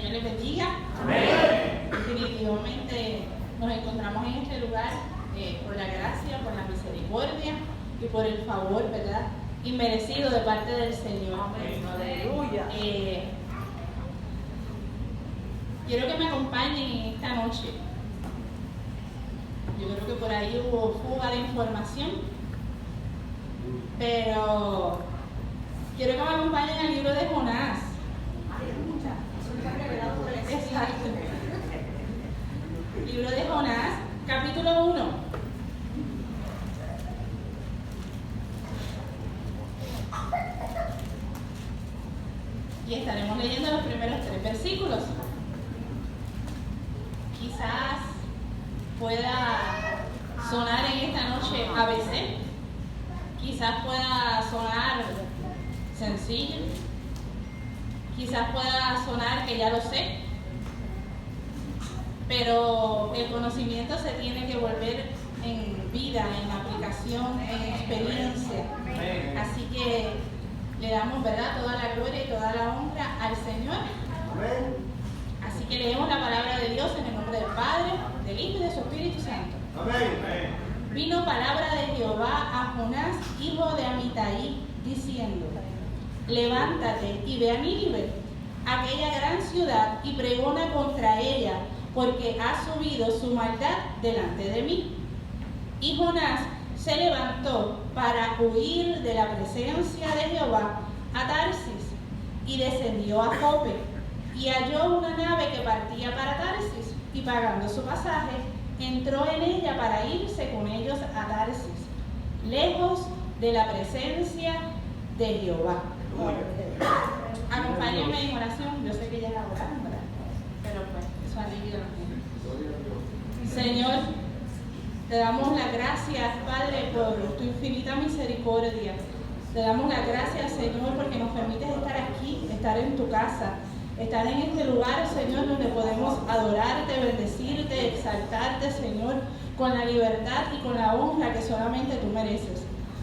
Señor les bendiga. Amén. Definitivamente nos encontramos en este lugar por la gracia, por la misericordia y por el favor, ¿verdad?, inmerecido de parte del Señor. Amén. Aleluya. Quiero que me acompañen en esta noche. Yo creo que por ahí hubo fuga de información, pero quiero que me acompañen al libro de Jonás. Exacto. Libro de Jonás, capítulo 1. Y estaremos leyendo los primeros 3 versículos. Quizás pueda sonar en esta noche ABC, quizás pueda sonar sencillo, quizás pueda sonar que ya lo sé, pero el conocimiento se tiene que volver en vida, en aplicación, en experiencia. Así que le damos, ¿verdad?, toda la gloria y toda la honra al Señor. Así que leemos la palabra de Dios en el nombre del Padre, del Hijo y de su Espíritu Santo. Amén. Vino palabra de Jehová a Jonás, hijo de Amitai, diciendo: levántate y ve a Nínive, aquella gran ciudad, y pregona contra ella, porque ha subido su maldad delante de mí. Y Jonás se levantó para huir de la presencia de Jehová a Tarsis, y descendió a Jope, y halló una nave que partía para Tarsis, y pagando su pasaje, entró en ella para irse con ellos a Tarsis, lejos de la presencia de Jehová. Acompáñenme en oración. Yo sé que ya la oraron, ¿verdad? Pero pues eso alivia la gente. Señor, te damos las gracias, Padre, por tu infinita misericordia. Te damos las gracias, Señor, porque nos permites estar aquí, estar en tu casa, estar en este lugar, Señor, donde podemos adorarte, bendecirte, exaltarte, Señor, con la libertad y con la honra que solamente tú mereces.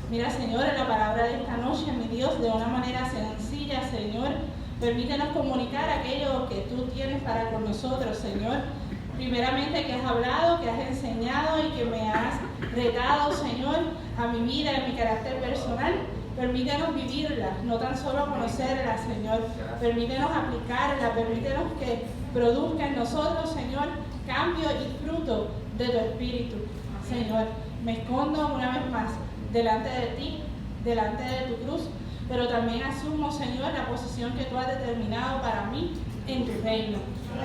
Mira, Señor, en la palabra de esta noche, mi Dios, de una manera sencilla, Señor, permítenos comunicar aquello que tú tienes para con nosotros, Señor. Primeramente, que has hablado, que has enseñado y que me has retado, Señor, a mi vida, a mi carácter personal. Permítenos vivirla, no tan solo conocerla, Señor. Permítenos aplicarla, permítenos que produzca en nosotros, Señor, cambio y fruto de tu Espíritu. Señor, me escondo una vez más delante de ti, delante de tu cruz, pero también asumo, Señor, la posición que tú has determinado para mí en tu reino.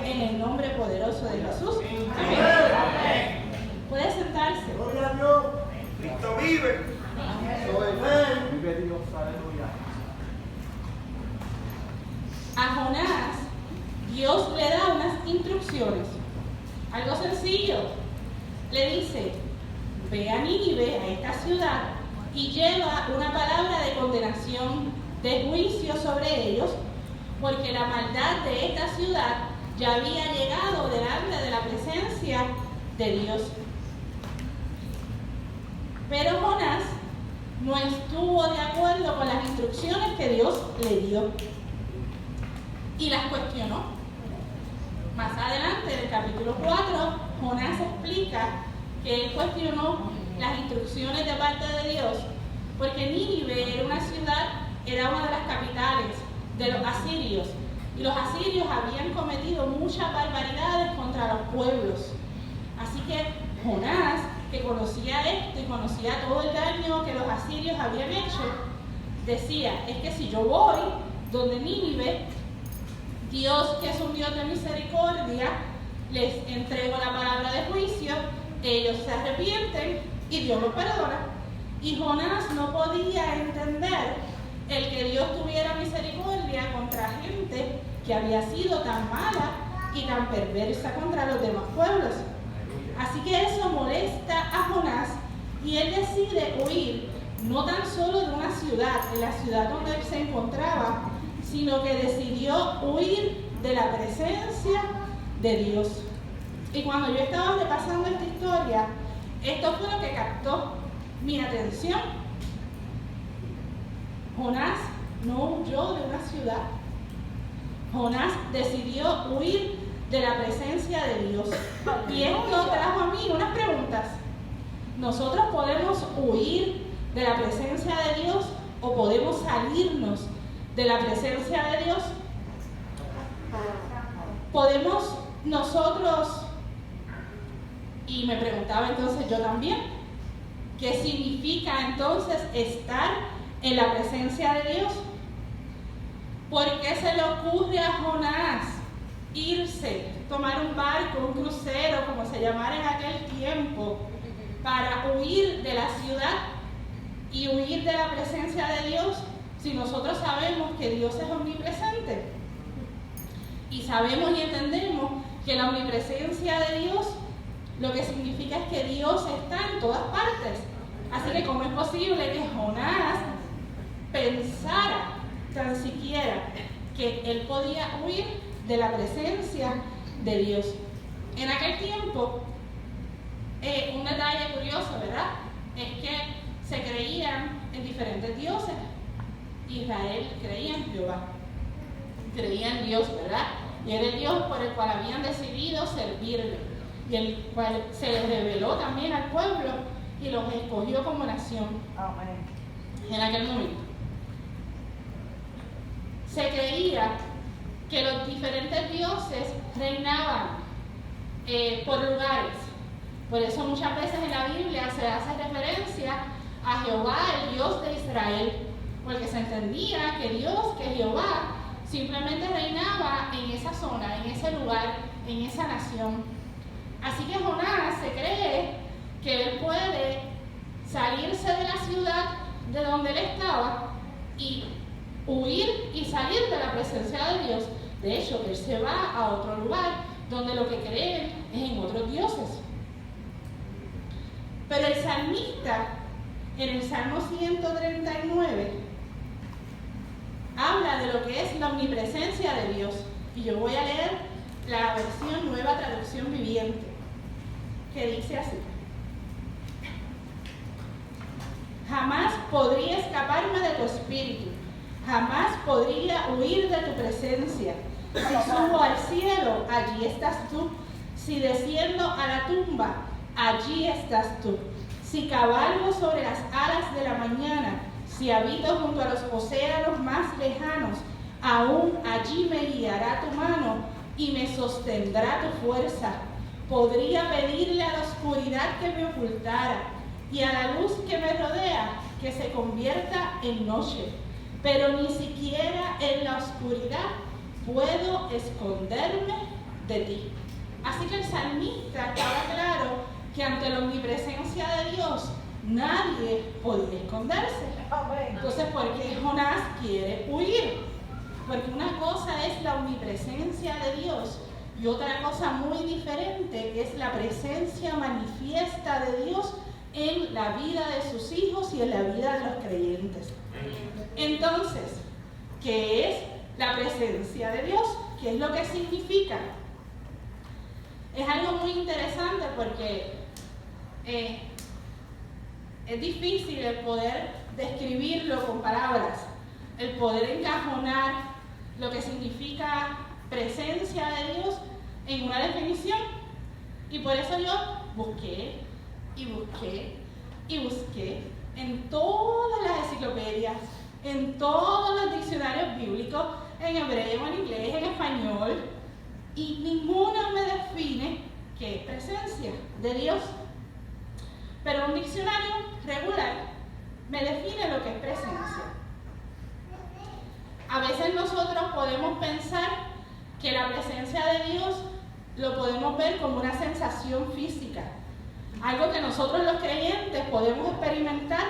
En el nombre poderoso de Jesús. Amén. Puede sentarse. Gloria a Dios. Cristo vive. Amén. Vive Dios, aleluya. A Jonás, Dios le da unas instrucciones. Algo sencillo. Le dice: ve a Nínive, a esta ciudad, y lleva una palabra de condenación, de juicio sobre ellos, porque la maldad de esta ciudad ya había llegado delante de la presencia de Dios. Pero Jonás no estuvo de acuerdo con las instrucciones que Dios le dio y las cuestionó. Más adelante, en el capítulo 4, Jonás explica que él cuestionó las instrucciones de parte de Dios, porque Nínive era una ciudad, era una de las capitales de los asirios, y los asirios habían cometido muchas barbaridades contra los pueblos. Así que Jonás, que conocía esto y conocía todo el daño que los asirios habían hecho, decía: es que si yo voy donde Nínive, Dios, que es un Dios de misericordia, les entrego la palabra de juicio, ellos se arrepienten y Dios los perdona. Y Jonás no podía entender el que Dios tuviera misericordia contra gente que había sido tan mala y tan perversa contra los demás pueblos. Así que eso molesta a Jonás y él decide huir, no tan solo de una ciudad, de la ciudad donde él se encontraba, sino que decidió huir de la presencia de Dios. Y cuando yo estaba repasando esta historia, esto fue lo que captó mi atención. Jonás no huyó de una ciudad. Jonás decidió huir de la presencia de Dios. Y esto trajo a mí unas preguntas. ¿Nosotros podemos huir de la presencia de Dios o podemos salirnos de la presencia de Dios? ¿Podemos nosotros, y me preguntaba entonces yo también, qué significa entonces estar en la presencia de Dios? ¿Por qué se le ocurre a Jonás irse, tomar un barco, un crucero, como se llamara en aquel tiempo, para huir de la ciudad y huir de la presencia de Dios, si nosotros sabemos que Dios es omnipresente? Y sabemos y entendemos que la omnipresencia de Dios lo que significa es que Dios está en todas partes. Así que ¿cómo es posible que Jonás pensara tan siquiera que él podía huir de la presencia de Dios? En aquel tiempo, un detalle curioso, ¿verdad?, es que se creían en diferentes dioses. Israel creía en Jehová, creía en Dios, ¿verdad? Y era el Dios por el cual habían decidido servirle, y el cual se les reveló también al pueblo y los escogió como nación. Amén. En aquel momento se creía que los diferentes dioses reinaban por lugares. Por eso muchas veces en la Biblia se hace referencia a Jehová, el Dios de Israel, porque se entendía que Jehová simplemente reinaba en esa zona, en ese lugar, en esa nación. Así que Jonás se cree que él puede salirse de la ciudad de donde él estaba y huir y salir de la presencia de Dios. De hecho, él se va a otro lugar donde lo que creen es en otros dioses. Pero el salmista, en el Salmo 139, habla de lo que es la omnipresencia de Dios. Y yo voy a leer la versión Nueva Traducción Viviente, que dice así: jamás podría escaparme de tu espíritu, jamás podría huir de tu presencia. Si subo al cielo, allí estás tú. Si desciendo a la tumba, allí estás tú. Si cabalgo sobre las alas de la mañana, si habito junto a los océanos más lejanos, aún allí me guiará tu mano y me sostendrá tu fuerza. Podría pedirle a la oscuridad que me ocultara y a la luz que me rodea que se convierta en noche, pero ni siquiera en la oscuridad puedo esconderme de ti. Así que el salmista estaba claro que ante la omnipresencia de Dios nadie podía esconderse. Entonces, ¿por qué Jonás quiere huir? Porque una cosa es la omnipresencia de Dios y otra cosa muy diferente es la presencia manifiesta de Dios en la vida de sus hijos y en la vida de los creyentes. Entonces, ¿qué es la presencia de Dios? ¿Qué es lo que significa? Es algo muy interesante porque es difícil el poder describirlo con palabras, el poder encajonar lo que significa presencia de Dios en una definición. Y por eso yo busqué y busqué y busqué en todas las enciclopedias, en todos los diccionarios bíblicos, en hebreo, en inglés, en español, y ninguno me define qué es presencia de Dios. Pero un diccionario regular me define lo que es presencia. A veces nosotros podemos pensar que la presencia de Dios lo podemos ver como una sensación física, algo que nosotros los creyentes podemos experimentar,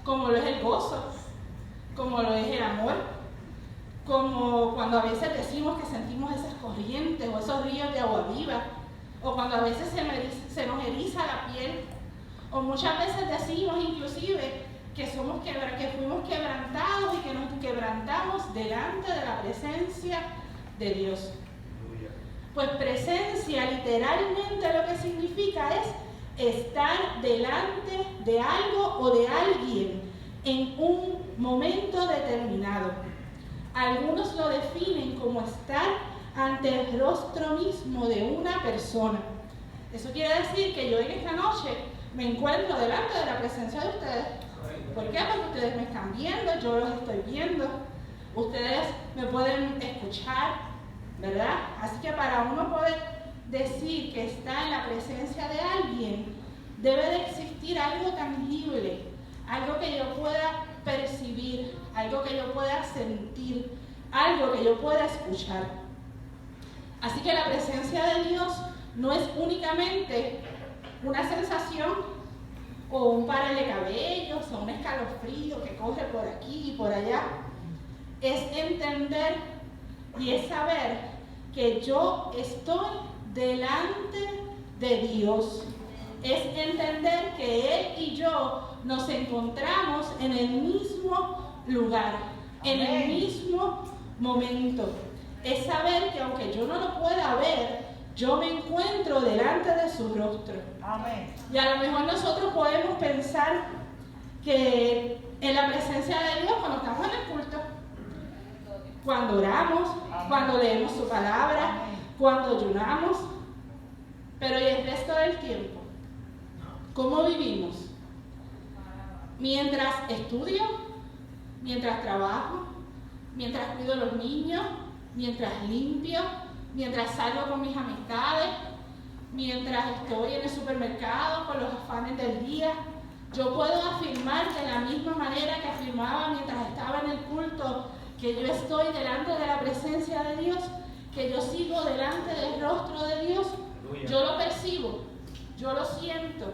como lo es el gozo, como lo es el amor, como cuando a veces decimos que sentimos esas corrientes o esos ríos de agua viva, o cuando a veces se nos eriza la piel, o muchas veces decimos inclusive que fuimos quebrantados y que nos quebrantamos delante de la presencia de Dios. Pues presencia literalmente lo que significa es estar delante de algo o de alguien en un momento determinado. Algunos lo definen como estar ante el rostro mismo de una persona. Eso quiere decir que yo en esta noche me encuentro delante de la presencia de ustedes. ¿Por qué? Porque ustedes me están viendo, yo los estoy viendo. Ustedes me pueden escuchar, ¿verdad? Así que para uno poder decir que está en la presencia de alguien, debe de existir algo tangible, algo que yo pueda percibir, algo que yo pueda sentir, algo que yo pueda escuchar. Así que la presencia de Dios no es únicamente una sensación o un par de cabellos o un escalofrío que corre por aquí y por allá. Es entender y es saber que yo estoy delante de Dios. Es entender que Él y yo nos encontramos en el mismo lugar, en el mismo momento. Es saber que aunque yo no lo pueda ver, yo me encuentro delante de su rostro. Amén. Y a lo mejor nosotros podemos pensar que en la presencia de Dios cuando estamos en el culto, cuando oramos, cuando leemos su palabra, cuando ayunamos, pero ¿y el resto del tiempo? ¿Cómo vivimos? Mientras estudio, mientras trabajo, mientras cuido a los niños, mientras limpio, mientras salgo con mis amistades, mientras estoy en el supermercado con los afanes del día. Yo puedo afirmar de la misma manera que afirmaba mientras estaba en el culto que yo estoy delante de la presencia de Dios, que yo sigo delante del rostro de Dios. Yo lo percibo, yo lo siento,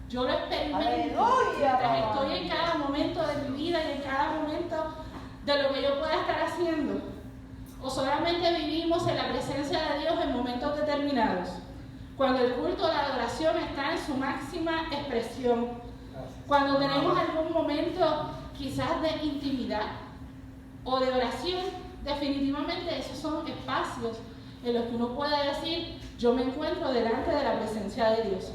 yo lo experimento mientras estoy en cada momento de mi vida y en cada momento de lo que yo pueda estar haciendo. O solamente vivimos en la presencia de Dios en momentos determinados, cuando el culto de la adoración está en su máxima expresión, cuando tenemos algún momento quizás de intimidad o de oración. Definitivamente esos son espacios en los que uno puede decir, yo me encuentro delante de la presencia de Dios.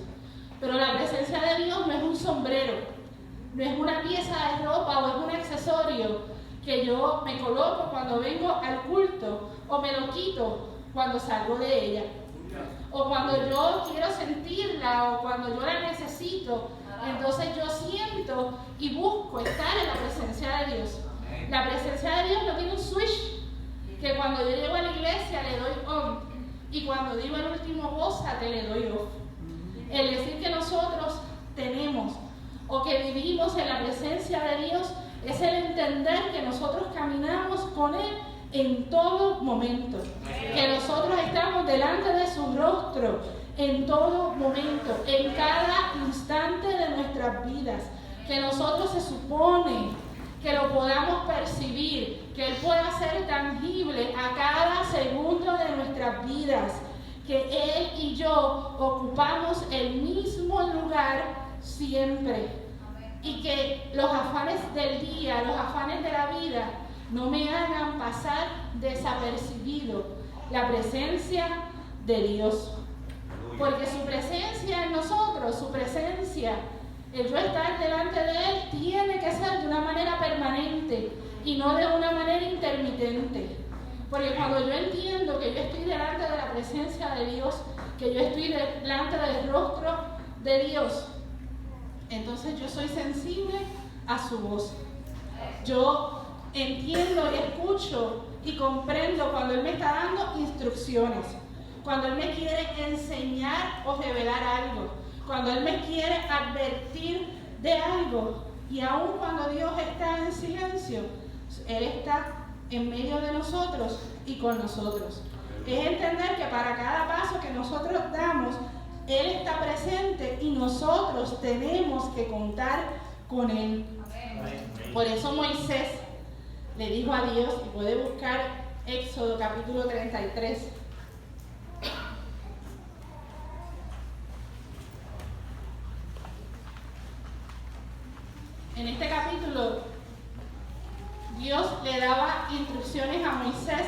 Pero la presencia de Dios no es un sombrero, no es una pieza de ropa o es un accesorio que yo me coloco cuando vengo al culto o me lo quito cuando salgo de ella, o cuando yo quiero sentirla o cuando yo la necesito, entonces yo siento y busco estar en la presencia de Dios. La presencia de Dios no tiene un switch que cuando yo llego a la iglesia le doy on y cuando digo el último gózate le doy off. El decir que nosotros tenemos o que vivimos en la presencia de Dios es el entender que nosotros caminamos con Él en todo momento, que nosotros estamos delante de su rostro en todo momento, en cada instante de nuestras vidas, que nosotros se supone que lo podamos percibir, que Él pueda ser tangible a cada segundo de nuestras vidas, que Él y yo ocupamos el mismo lugar siempre. Y que los afanes del día, los afanes de la vida, no me hagan pasar desapercibido la presencia de Dios. Porque su presencia en nosotros, su presencia, el yo estar delante de Él, tiene que ser de una manera permanente y no de una manera intermitente. Porque cuando yo entiendo que yo estoy delante de la presencia de Dios, que yo estoy delante del rostro de Dios, entonces yo soy sensible a su voz. Yo entiendo y escucho y comprendo cuando Él me está dando instrucciones, cuando Él me quiere enseñar o revelar algo, cuando Él me quiere advertir de algo. Y aun cuando Dios está en silencio, Él está en medio de nosotros y con nosotros. Es entender que para cada paso que nosotros damos, Él está presente y nosotros tenemos que contar con Él. Por eso Moisés le dijo a Dios, y puede buscar Éxodo capítulo 33. En este capítulo, Dios le daba instrucciones a Moisés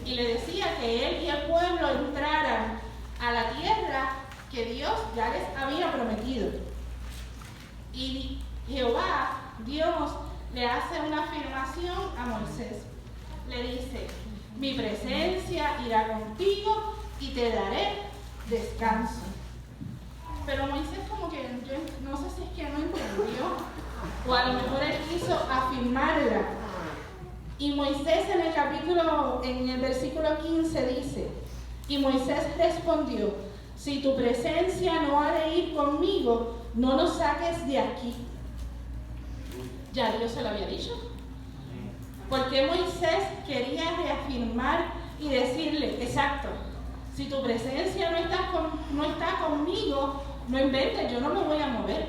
y le decía que él y el pueblo entraran a la tierra que Dios ya les había prometido. Y Jehová, Dios, le hace una afirmación a Moisés. le dice, mi presencia irá contigo y te daré descanso. Pero Moisés como que, yo no sé si es que no entendió, o a lo mejor él quiso afirmarla. Y Moisés en el versículo 15 dice, y Moisés respondió, si tu presencia no ha de ir conmigo, no nos saques de aquí. Ya Dios se lo había dicho. Porque Moisés quería reafirmar y decirle, exacto, si tu presencia no está conmigo, no inventes, yo no me voy a mover.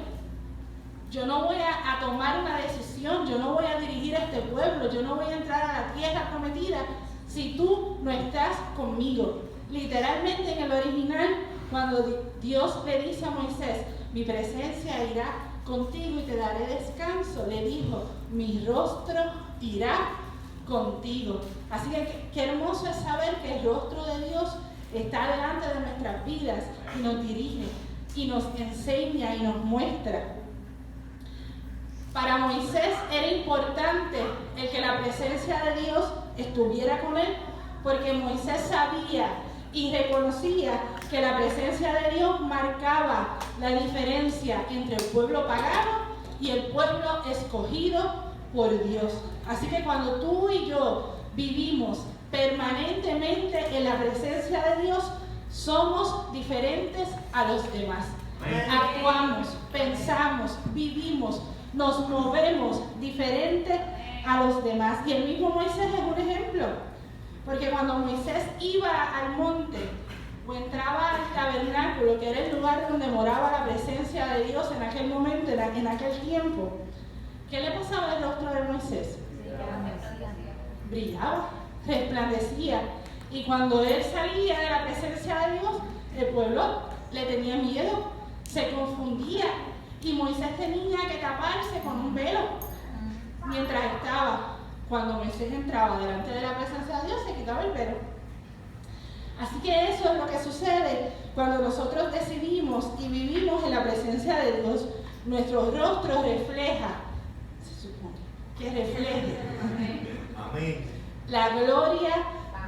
Yo no voy a tomar una decisión, yo no voy a dirigir a este pueblo, yo no voy a entrar a la tierra prometida si tú no estás conmigo. Literalmente en el original, cuando Dios le dice a Moisés, mi presencia irá contigo y te daré descanso, le dijo, mi rostro irá contigo. Así que qué hermoso es saber que el rostro de Dios está delante de nuestras vidas y nos dirige y nos enseña y nos muestra. Para Moisés era importante el que la presencia de Dios estuviera con él, porque Moisés sabía y reconocía que la presencia de Dios marcaba la diferencia entre el pueblo pagano y el pueblo escogido por Dios. Así que cuando tú y yo vivimos permanentemente en la presencia de Dios, somos diferentes a los demás. Actuamos, pensamos, vivimos, nos movemos diferente a los demás. Y el mismo Moisés es un ejemplo, porque cuando Moisés iba al monte o entraba al tabernáculo, que era el lugar donde moraba la presencia de Dios en aquel momento, en aquel tiempo, ¿qué le pasaba al rostro de Moisés? Brillaba, resplandecía. Y cuando él salía de la presencia de Dios, el pueblo le tenía miedo, se confundía. Y Moisés tenía que taparse con un velo mientras estaba. Cuando Moisés entraba delante de la presencia de Dios, se quitaba el velo. Así que eso es lo que sucede cuando nosotros decidimos y vivimos en la presencia de Dios. Nuestro rostro refleja, se supone, que refleje la gloria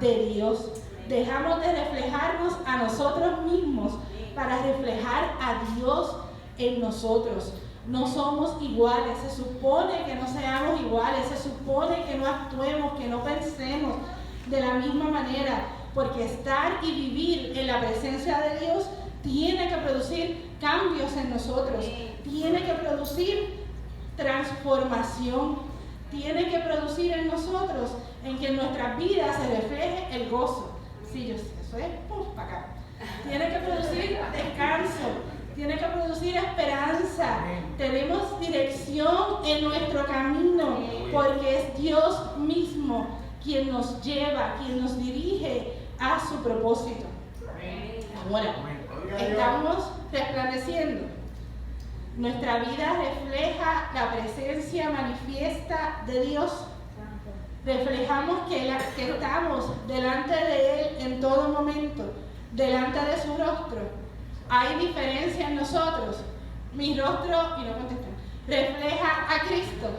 de Dios. Dejamos de reflejarnos a nosotros mismos para reflejar a Dios en nosotros. No somos iguales, se supone que no seamos iguales, se supone que no actuemos, que no pensemos de la misma manera, porque estar y vivir en la presencia de Dios tiene que producir cambios en nosotros, tiene que producir transformación, tiene que producir en nosotros, en que en nuestras vidas se refleje el gozo. Sí, yo sé, eso es para acá. Tiene que producir descanso, tiene que producir esperanza. Tenemos dirección en nuestro camino, porque es Dios mismo quien nos lleva, quien nos dirige a su propósito. Ahora, estamos resplandeciendo. Nuestra vida refleja la presencia manifiesta de Dios. Reflejamos que estamos delante de Él en todo momento, delante de su rostro. Hay diferencia en nosotros. Mi rostro, y no contestan, refleja a Cristo.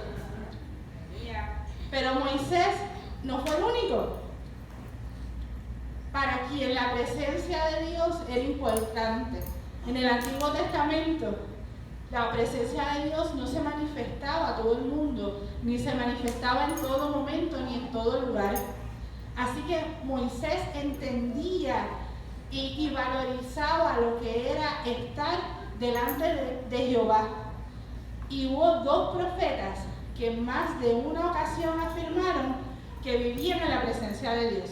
Pero Moisés no fue el único para quien la presencia de Dios era importante. En el Antiguo Testamento, la presencia de Dios no se manifestaba a todo el mundo, ni se manifestaba en todo momento, ni en todo lugar. Así que Moisés entendía y valorizaba lo que era estar delante de Jehová. Y hubo dos profetas que en más de una ocasión afirmaron que vivían en la presencia de Dios.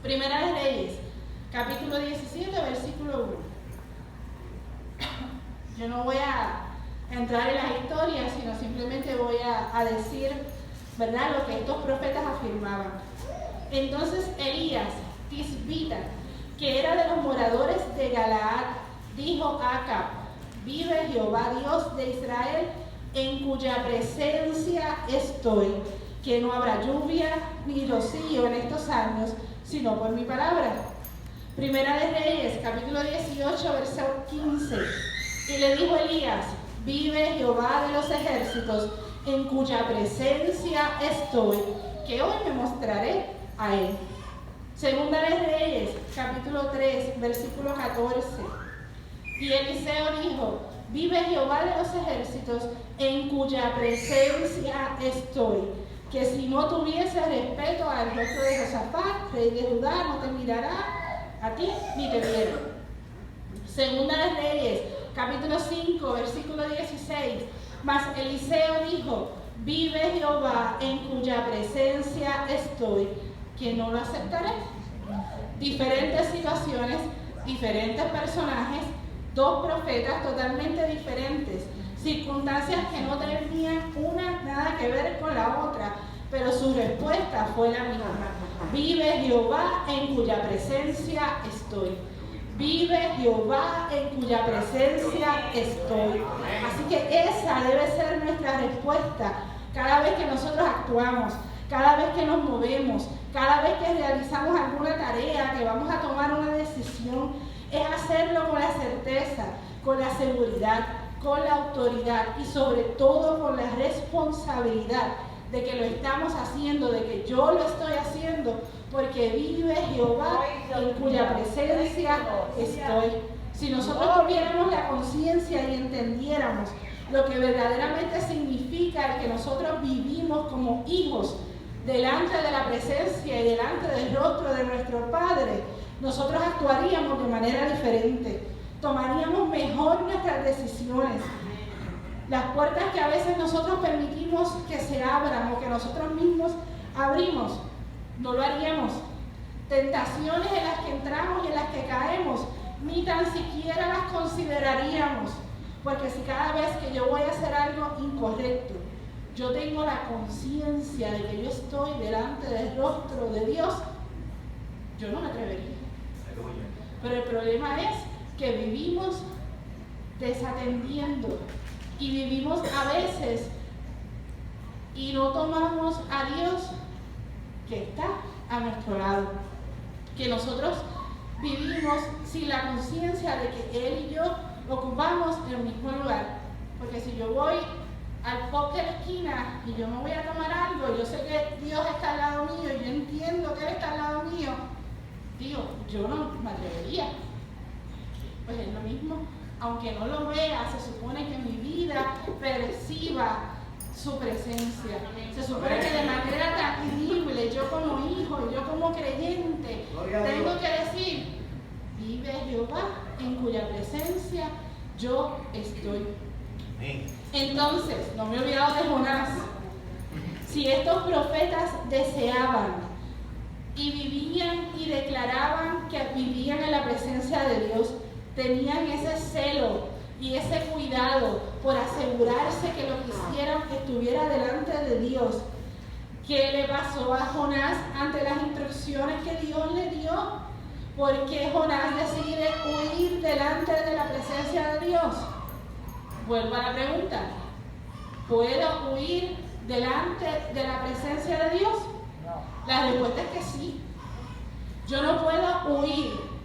Primera de Reyes, capítulo 17, versículo 1. Yo no voy a entrar en las historias, sino simplemente voy a decir, ¿verdad?, lo que estos profetas afirmaban. Entonces Elías, tisbita, que era de los moradores de Galaad, dijo a Acab: vive Jehová Dios de Israel, en cuya presencia estoy, que no habrá lluvia ni rocío en estos años, sino por mi palabra. Primera de Reyes, capítulo 18, versículo 15. Y le dijo Elías: vive Jehová de los ejércitos, en cuya presencia estoy, que hoy me mostraré a él. Segunda de Reyes, capítulo 3, versículo 14. Y Eliseo dijo: vive Jehová de los ejércitos, en cuya presencia estoy, que si no tuviese respeto al rostro de Josafat, rey de Judá, no te mirará a ti ni te viera. Segunda de Reyes, capítulo 5, versículo 16. Mas Eliseo dijo: vive Jehová, en cuya presencia estoy, que no lo aceptaré. Diferentes situaciones, diferentes personajes, dos profetas totalmente diferentes, circunstancias que no tenían una nada que ver con la otra, pero su respuesta fue la misma: vive Jehová, en cuya presencia estoy. Vive Jehová, en cuya presencia estoy. Así que esa debe ser nuestra respuesta cada vez que nosotros actuamos, cada vez que nos movemos, cada vez que realizamos alguna tarea, que vamos a tomar una decisión, es hacerlo con la certeza, con la seguridad, con la autoridad y sobre todo con la responsabilidad de que lo estamos haciendo, de que yo lo estoy haciendo, porque vive Jehová, en cuya presencia estoy. Si nosotros tuviéramos la conciencia y entendiéramos lo que verdaderamente significa el que nosotros vivimos como hijos delante de la presencia y delante del rostro de nuestro Padre, nosotros actuaríamos de manera diferente, tomaríamos mejor nuestras decisiones. Las puertas que a veces nosotros permitimos que se abran o que nosotros mismos abrimos, no lo haríamos. Tentaciones en las que entramos y en las que caemos, ni tan siquiera las consideraríamos, porque si cada vez que yo voy a hacer algo incorrecto, yo tengo la conciencia de que yo estoy delante del rostro de Dios, yo no me atrevería. Pero el problema es que vivimos desatendiendo y vivimos a veces y no tomamos a Dios que está a nuestro lado, que nosotros vivimos sin la conciencia de que Él y yo ocupamos el mismo lugar. Porque si yo voy al pub de la esquina y yo me voy a tomar algo, yo sé que Dios está al lado mío y yo entiendo que Él está al lado mío, digo, yo no me atrevería. Pues es lo mismo, aunque no lo vea, se supone que mi vida perciba su presencia. Se supone que de manera tangible, yo como hijo, yo como creyente, tengo que decir: vive Jehová, en cuya presencia yo estoy. Entonces, no me he olvidado de Jonás. Si estos profetas deseaban y vivían y declaraban que vivían en la presencia de Dios, tenían ese celo y ese cuidado por asegurarse que lo que hicieran estuviera delante de Dios. ¿Qué le pasó a Jonás ante las instrucciones que Dios le dio? ¿Por qué Jonás decide huir delante de la presencia de Dios? Vuelvo a la pregunta: ¿puedo huir delante de la presencia de Dios? La respuesta es que sí. Yo no puedo huir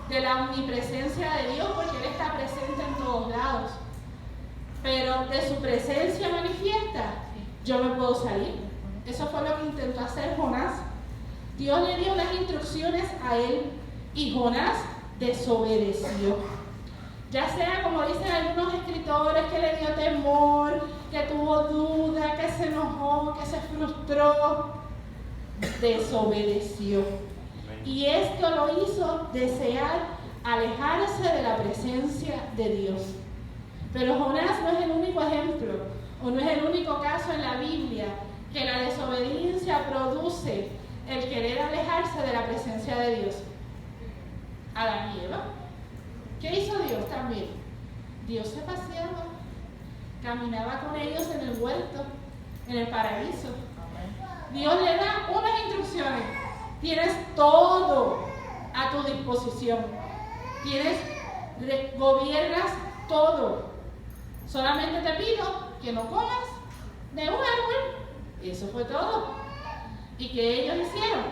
de la omnipresencia de Dios porque Él está presente en todos lados. Pero de su presencia manifiesta, yo me puedo salir. Eso fue lo que intentó hacer Jonás. Dios le dio unas instrucciones a él y Jonás desobedeció. Ya sea, como dicen algunos escritores, que le dio temor, que tuvo duda, que se enojó, que se frustró, desobedeció. Y esto lo hizo desear alejarse de la presencia de Dios. Pero Jonás no es el único ejemplo, o no es el único caso en la Biblia que la desobediencia produce el querer alejarse de la presencia de Dios. Adán y Eva. ¿Qué hizo Dios también? Dios se paseaba, caminaba con ellos en el huerto, en el paraíso. Dios le da unas instrucciones. Tienes todo a tu disposición. Gobiernas todo. Solamente te pido que no comas de un árbol. Eso fue todo. ¿Y qué ellos hicieron?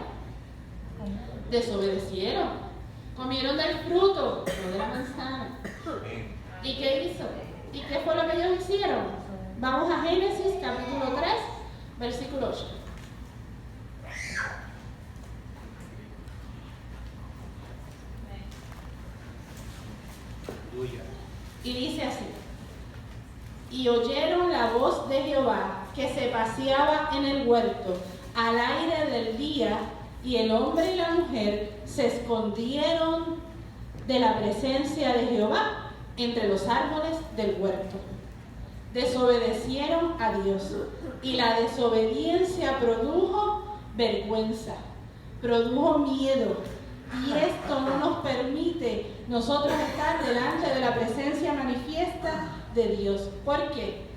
Desobedecieron. Comieron del fruto, no de la manzana. ¿Y qué hizo? ¿Y qué fue lo que ellos hicieron? Vamos a Génesis capítulo 3, versículo 8. Y dice así: y oyeron la voz de Jehová que se paseaba en el huerto al aire del día, y el hombre y la mujer se escondieron de la presencia de Jehová entre los árboles del huerto. Desobedecieron a Dios, y la desobediencia produjo vergüenza, produjo miedo, y esto no nos permite nosotros estar delante de la presencia manifiesta de Dios. ¿Por qué?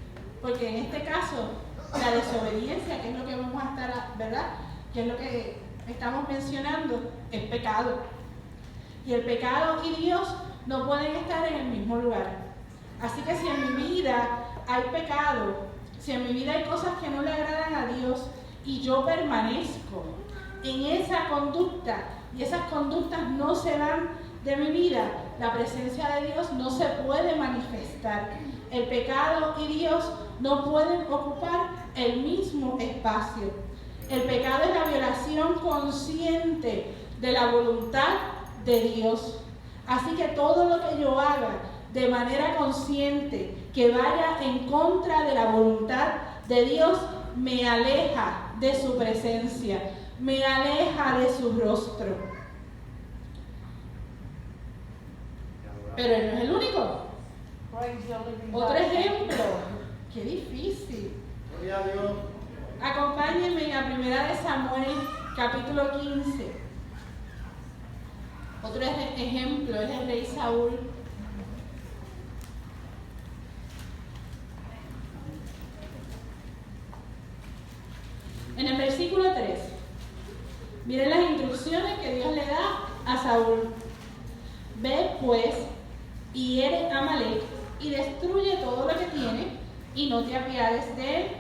Porque en este caso la desobediencia, que es lo que vamos a estar, ¿verdad?, que es lo que estamos mencionando, es pecado. Y el pecado y Dios no pueden estar en el mismo lugar. Así que si en mi vida hay pecado, si en mi vida hay cosas que no le agradan a Dios y yo permanezco en esa conducta y esas conductas no se van de mi vida, la presencia de Dios no se puede manifestar. El pecado y Dios no pueden ocupar el mismo espacio. El pecado es la violación consciente de la voluntad de Dios. Así que todo lo que yo haga de manera consciente que vaya en contra de la voluntad de Dios me aleja de su presencia, me aleja de su rostro. Pero Él no es el único. Otro ejemplo. Qué difícil. Gloria a Dios. Acompáñenme a 1 Samuel capítulo 15. Otro ejemplo es el rey Saúl. En el versículo 3, miren las instrucciones que Dios le da a Saúl. Ve pues y hiere a Amalec y destruye todo lo que tiene y no te apiades de él.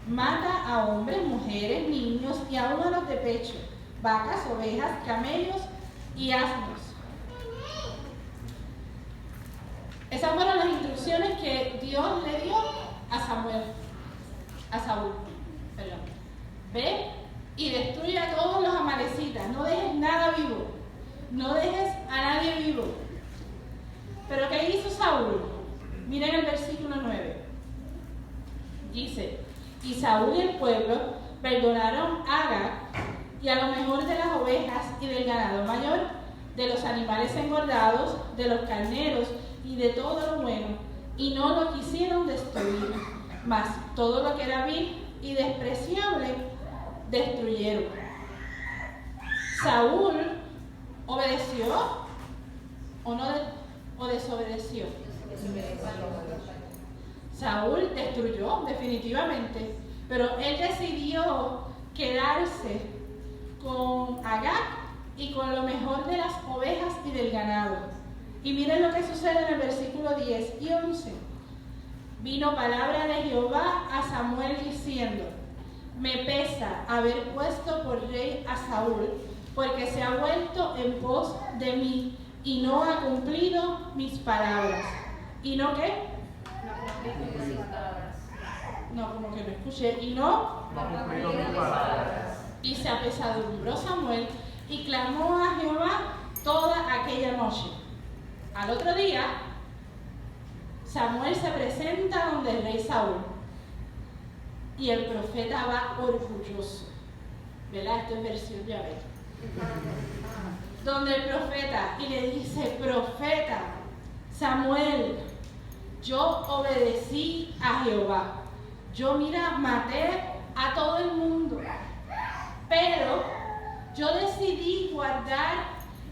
Mata a hombres, mujeres, niños y aún a los de pecho, vacas, ovejas, camellos y asnos. Esas fueron las instrucciones que Dios le dio a Saúl. Perdón. Ve y destruye a todos los amalecitas, no dejes nada vivo, no dejes a nadie vivo. Pero ¿qué hizo Saúl? Miren el versículo 9. Dice: y Saúl y el pueblo perdonaron a Agag y a lo mejor de las ovejas y del ganado mayor, de los animales engordados, de los carneros y de todo lo bueno, y no lo quisieron destruir, mas todo lo que era vil y despreciable destruyeron. Saúl obedeció o desobedeció. Saúl destruyó definitivamente, pero él decidió quedarse con Agag y con lo mejor de las ovejas y del ganado. Y miren lo que sucede en el versículo 10 y 11. Vino palabra de Jehová a Samuel diciendo: me pesa haber puesto por rey a Saúl, porque se ha vuelto en pos de mí y no ha cumplido mis palabras. ¿Y no qué? No, como que no escuché. ¿Y no? Y se apesadumbró Samuel y clamó a Jehová toda aquella noche. Al otro día, Samuel se presenta donde el rey Saúl. Y el profeta va orgulloso. ¿Verdad? Esto es versión Yahvé. Donde el profeta y le dice: profeta Samuel, yo obedecí a Jehová. Yo, maté a todo el mundo. Pero yo decidí guardar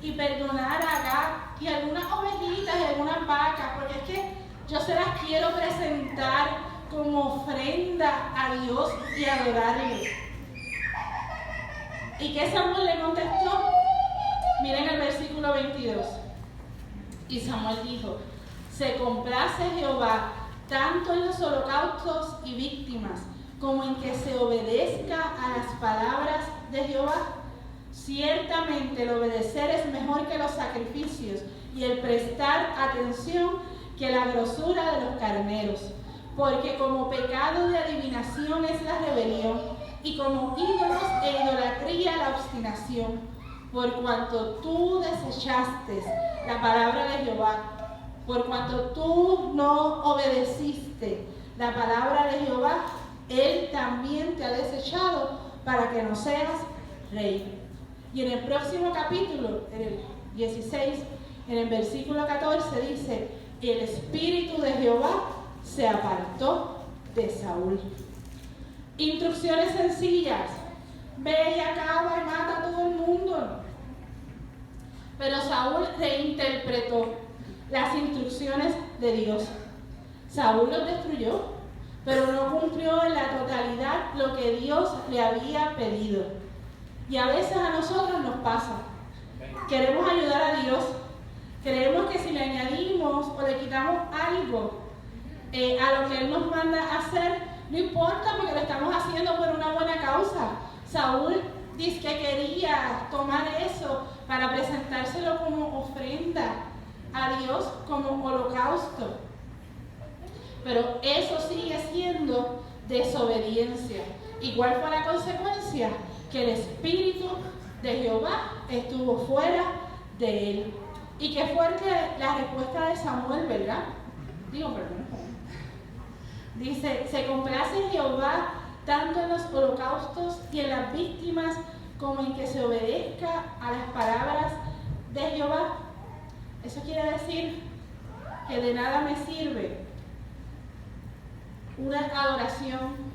y perdonar a Agag y algunas ovejitas y algunas vacas, porque es que yo se las quiero presentar como ofrenda a Dios y adorarle. ¿Y qué Samuel le contestó? Miren el versículo 22. Y Samuel dijo: se complace Jehová tanto en los holocaustos y víctimas como en que se obedezca a las palabras de Jehová. Ciertamente el obedecer es mejor que los sacrificios y el prestar atención que la grosura de los carneros. porque como pecado de adivinación es la rebelión, y como ídolos e idolatría la obstinación, por cuanto tú desechaste la palabra de Jehová, por cuanto tú no obedeciste la palabra de Jehová, Él también te ha desechado para que no seas rey. Y en el próximo capítulo, en el 16, en el versículo 14 dice: y el espíritu de Jehová se apartó de Saúl. Instrucciones sencillas: ve y acaba y mata a todo el mundo. Pero Saúl reinterpretó las instrucciones de Dios. Saúl los destruyó, pero no cumplió en la totalidad lo que Dios le había pedido. Y a veces a nosotros nos pasa. Queremos ayudar a Dios. Creemos que si le añadimos o le quitamos algo a lo que Él nos manda a hacer, no importa porque lo estamos haciendo por una buena causa. Saúl dice que quería tomar eso para presentárselo como ofrenda a Dios, como holocausto. Pero eso sigue siendo desobediencia. ¿Y cuál fue la consecuencia? Que el espíritu de Jehová estuvo fuera de él. Y qué fuerte la respuesta de Samuel, ¿verdad? Perdón. Dice: se complace Jehová tanto en los holocaustos y en las víctimas como en que se obedezca a las palabras de Jehová. Eso quiere decir que de nada me sirve una adoración,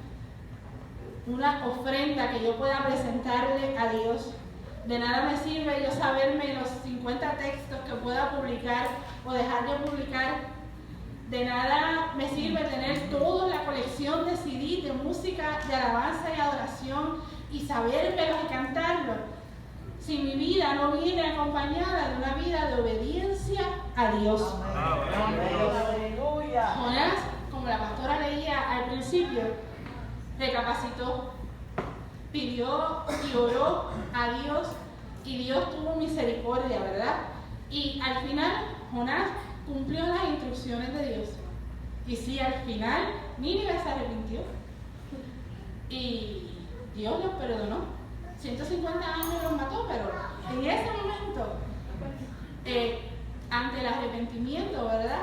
una ofrenda que yo pueda presentarle a Dios. De nada me sirve yo saberme los 50 textos que pueda publicar o dejar de publicar. De nada me sirve tener toda la colección de CD de música, de alabanza y adoración y sabérmelos y cantarlos, si mi vida no viene acompañada de una vida de obediencia a Dios. Jonás, como la pastora leía al principio, recapacitó, pidió y oró a Dios y Dios tuvo misericordia, ¿verdad? Y al final Jonás cumplió las instrucciones de Dios. Y sí, al final Nínive se arrepintió y Dios los perdonó. 150 años los mató, pero en ese momento, ante el arrepentimiento, ¿verdad?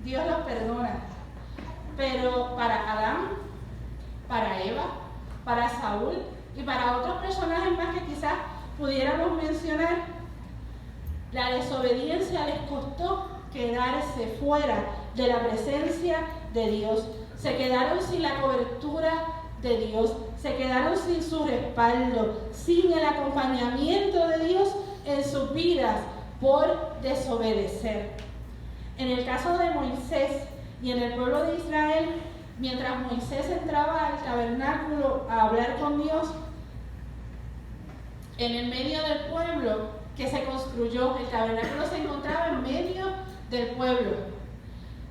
Dios los perdona. Pero para Adán, para Eva, para Saúl y para otros personajes más que quizás pudiéramos mencionar, la desobediencia les costó quedarse fuera de la presencia de Dios. Se quedaron sin la cobertura de Dios, se quedaron sin su respaldo, sin el acompañamiento de Dios en sus vidas por desobedecer. En el caso de Moisés y en el pueblo de Israel, mientras Moisés entraba al tabernáculo a hablar con Dios, en el medio del pueblo que se construyó, el tabernáculo se encontraba en medio del pueblo.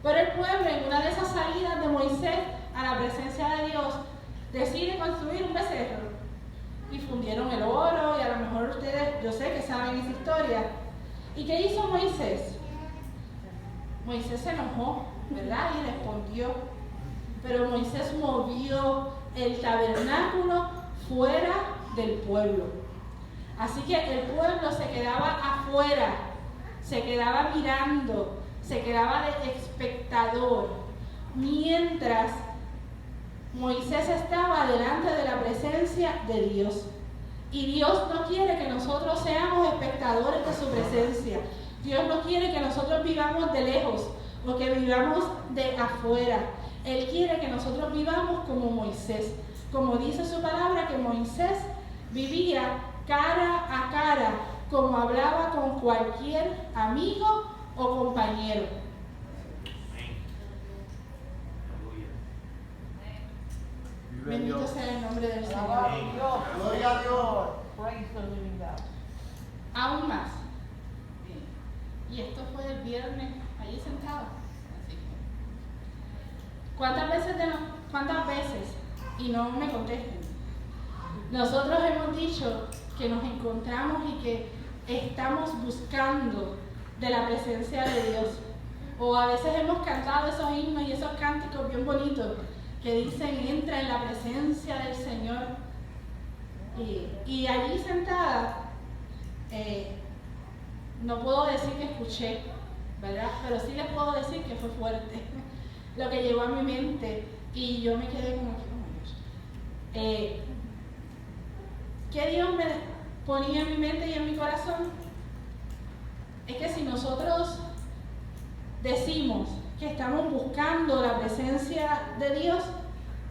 Pero el pueblo, en una de esas salidas de Moisés a la presencia de Dios, decide construir un becerro. Y fundieron el oro, y a lo mejor ustedes, yo sé que saben esa historia. ¿Y qué hizo Moisés? Moisés se enojó, ¿verdad? Y respondió. Pero Moisés movió el tabernáculo fuera del pueblo. Así que el pueblo se quedaba afuera, se quedaba mirando, se quedaba de espectador, mientras Moisés estaba delante de la presencia de Dios. Y Dios no quiere que nosotros seamos espectadores de su presencia. Dios no quiere que nosotros vivamos de lejos o que vivamos de afuera. Él quiere que nosotros vivamos como Moisés. Como dice su palabra, que Moisés vivía cara a cara, como hablaba con cualquier amigo o compañero. Bendito sea el nombre del Señor. Gloria a Dios. Aún más. Y esto fue el viernes, allí sentado. Así. ¿Cuántas veces? Y no me contesten. Nosotros hemos dicho que nos encontramos y que estamos buscando de la presencia de Dios. O a veces hemos cantado esos himnos y esos cánticos bien bonitos que dicen, entra en la presencia del Señor. Y allí sentada, no puedo decir que escuché, ¿verdad? Pero sí les puedo decir que fue fuerte lo que llegó a mi mente. Y yo me quedé como que, oh my gosh. ¿Qué Dios me ponía en mi mente y en mi corazón? Es que si nosotros decimos que estamos buscando la presencia de Dios,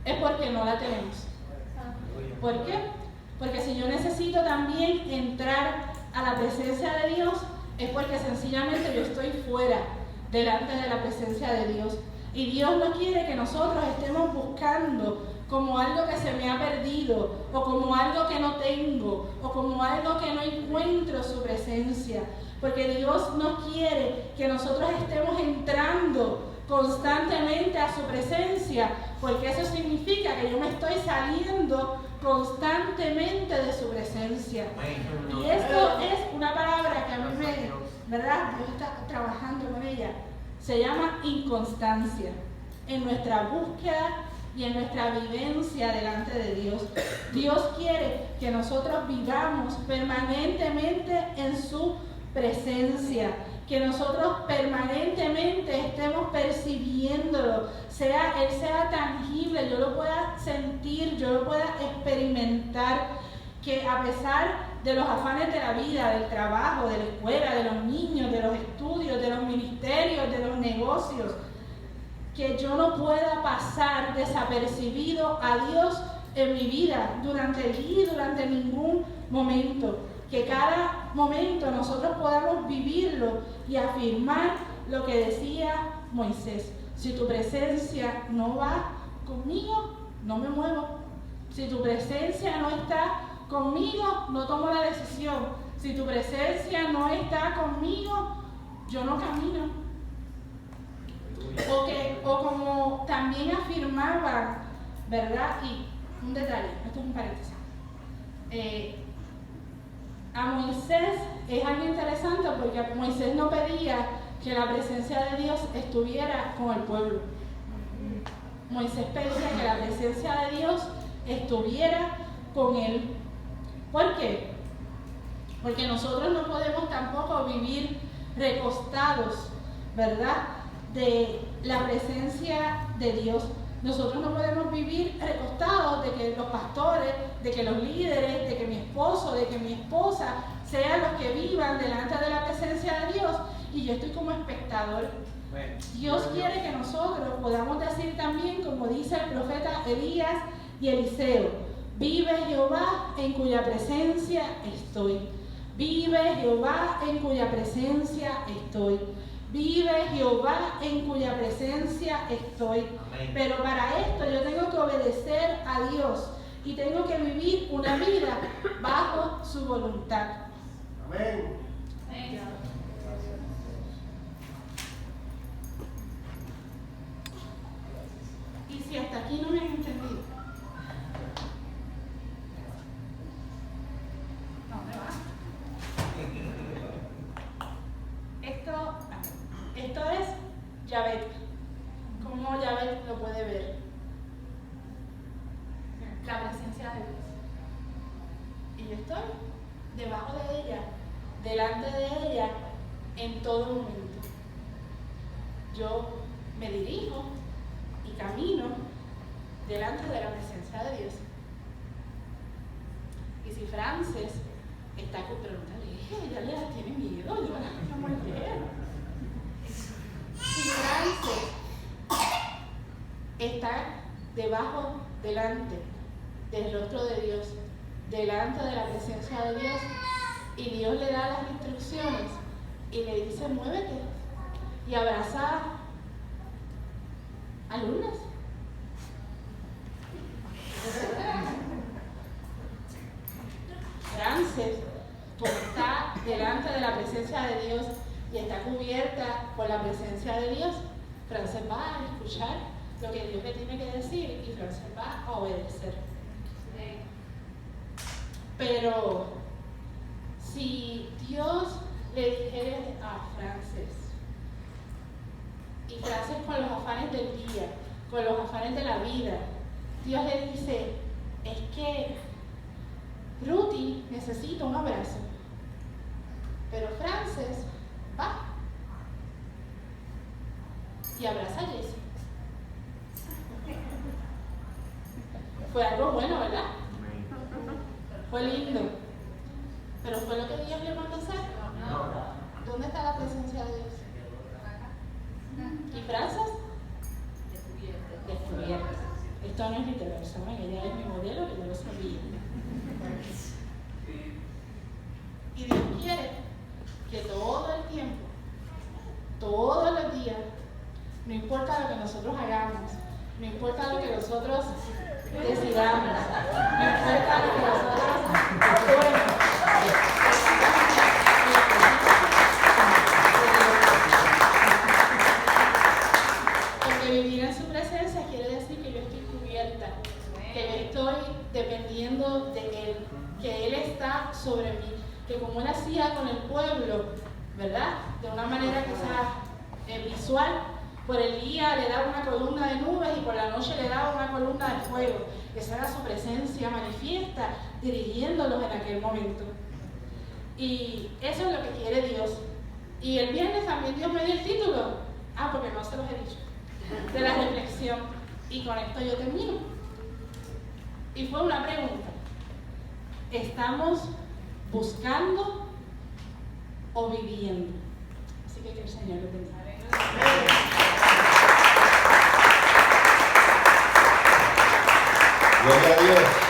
es porque no la tenemos. ¿Por qué? Porque si yo necesito también entrar a la presencia de Dios, es porque sencillamente yo estoy fuera, delante de la presencia de Dios. Y Dios no quiere que nosotros estemos buscando como algo que se me ha perdido, o como algo que no tengo, o como algo que no encuentro su presencia. Porque Dios no quiere que nosotros estemos entrando constantemente a su presencia, porque eso significa que yo me estoy saliendo constantemente de su presencia. Y esto es una palabra que a mí ¿verdad? Dios está trabajando con ella. Se llama inconstancia en nuestra búsqueda y en nuestra vivencia delante de Dios. Dios quiere que nosotros vivamos permanentemente en su presencia, que nosotros permanentemente estemos percibiéndolo, Él sea tangible, yo lo pueda sentir, yo lo pueda experimentar, que a pesar de los afanes de la vida, del trabajo, de la escuela, de los niños, de los estudios, de los ministerios, de los negocios, que yo no pueda pasar desapercibido a Dios en mi vida durante el día y durante ningún momento. Que cada momento nosotros podamos vivirlo y afirmar lo que decía Moisés. Si tu presencia no va conmigo, no me muevo. Si tu presencia no está conmigo, no tomo la decisión. Si tu presencia no está conmigo, yo no camino. O como también afirmaba, ¿verdad? Y un detalle, esto es un paréntesis. A Moisés es algo interesante porque Moisés no pedía que la presencia de Dios estuviera con el pueblo. Moisés pedía que la presencia de Dios estuviera con él. ¿Por qué? Porque nosotros no podemos tampoco vivir recostados, ¿verdad?, de la presencia de Dios. Nosotros no podemos vivir recostados de que los pastores, de que los líderes, de que mi esposo, de que mi esposa sean los que vivan delante de la presencia de Dios y yo estoy como espectador. Dios quiere que nosotros podamos decir también, como dice el profeta Elías y Eliseo, vive Jehová en cuya presencia estoy. Vive Jehová en cuya presencia estoy. Vive Jehová en cuya presencia estoy. Amén. Pero para esto yo tengo que obedecer a Dios y tengo que vivir una vida bajo su voluntad. Amén. Amén. Y si hasta aquí no me han entendido, ¿dónde va? Esto es Yahvé. ¿Cómo Yahvé lo puede ver? La presencia de Dios. Y yo estoy debajo de ella, delante de ella, en todo momento. Yo me dirijo y camino delante de la presencia de Dios. Y si Frances está con ella le tiene miedo, yo la mujer. Si Frances está debajo, delante del rostro de Dios, delante de la presencia de Dios, y Dios le da las instrucciones y le dice muévete y abraza a Lunas. Frances, como está delante de la presencia de Dios y está cubierta por la presencia de Dios, Frances va a escuchar lo que Dios le tiene que decir y Frances va a obedecer. Pero si Dios le dijera a Frances, y Frances con los afanes del día, con los afanes de la vida, Dios le dice, es que Ruthie necesita un abrazo, pero Frances va y abraza a Jessie. Fue algo bueno, ¿verdad? Fue lindo. ¿Pero fue lo que Dios le mandó hacer? No. ¿Dónde está la presencia de Dios? ¿Y Frances? Descubierta. Esto no es viceversa, ¿no? Ella es mi modelo, que yo lo sabía. Y Dios quiere que todo el tiempo, todos los días, no importa lo que nosotros hagamos, no importa lo que nosotros decidamos, no importa lo que nosotros actuemos, porque vivir en su presencia quiere decir que yo estoy cubierta, que yo estoy dependiendo de Él, que Él está sobre mí, que como Él hacía con el pueblo, ¿verdad? De una manera que sea visual, por el día le daba una columna de nubes y por la noche le daba una columna de fuego. Esa era su presencia manifiesta, dirigiéndolos en aquel momento. Y eso es lo que quiere Dios. Y el viernes también Dios me dio el título, porque no se los he dicho, de la reflexión. Y con esto yo termino. Y fue una pregunta. ¿Estamos buscando o viviendo? Así que el Señor lo bendiga. Gloria a Dios.